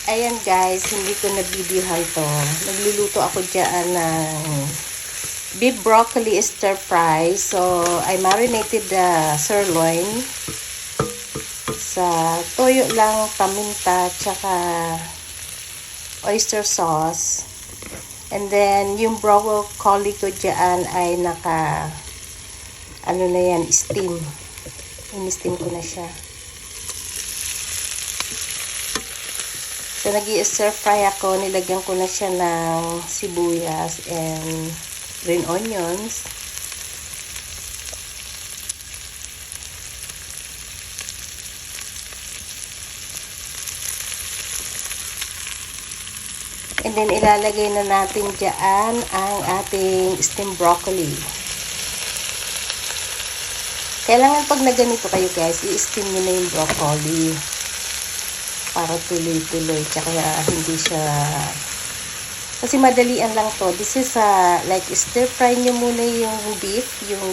Ayan guys, hindi ko na-videohan to. Nagluluto ako dyan ng beef broccoli stir fry. So, I marinated the sirloin sa toyo lang, paminta, tsaka oyster sauce. And then, yung broccoli ko dyan ay ano na yan, steam. In-steam ko na siya. So, nag-i-stir fry ako. Nilagyan ko na siya ng sibuyas and green onions. And then, ilalagay na natin dyan ang ating steamed broccoli. Kailangan pag na ganito kayo guys, i-steam nyo na yung broccoli. Para tuloy-tuloy. Tsaka hindi siya... Kasi madalian lang to. This is like stir fry nyo muna yung beef. Yung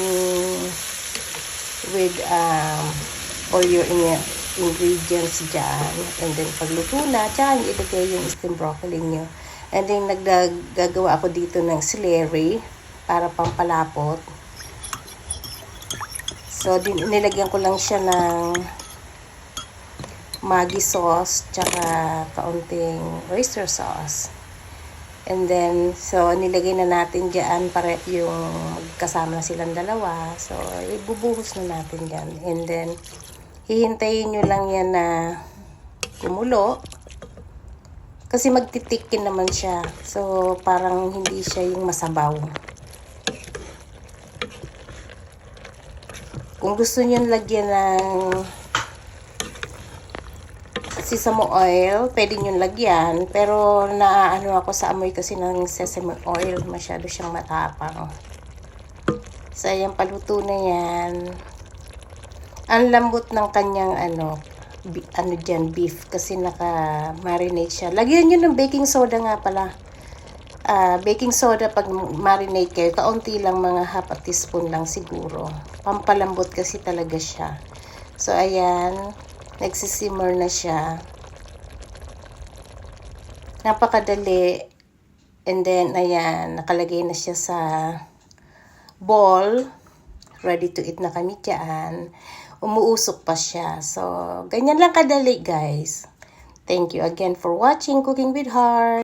with all your ingredients dyan. And then pagluto na, tsaka ilagay yung steamed broccoli nyo. And then gagawa ako dito ng celery para pampalapot. So, nilagyan ko lang siya ng Maggi sauce, tsaka kaunting oyster sauce. And then, so, nilagay na natin dyan para yung magkasama na silang dalawa. So, ibubuhos na natin dyan. And then, hihintayin nyo lang yan na kumulo. Kasi magtitikin naman siya. So, parang hindi siya yung masabaw. Kung gusto nyo lagyan ng sesame oil, pwede nyo lagyan. Pero naaano ako sa amoy kasi ng sesame oil. Masyado siyang matapang. So, ayan, paluto na yan. Ang lambot ng kanyang dyan, beef. Kasi naka-marinate siya. Lagyan nyo ng baking soda nga pala. Baking soda pag marinate kayo, kaunti lang, mga half a teaspoon lang siguro. Pampalambot kasi talaga siya. So, ayan. Nagsisimmer na siya. Napakadali. And then, ayan, nakalagay na siya sa bowl. Ready to eat na kami dyan. Umuusok pa siya. So, ganyan lang kadali, guys. Thank you again for watching Cooking with Heart.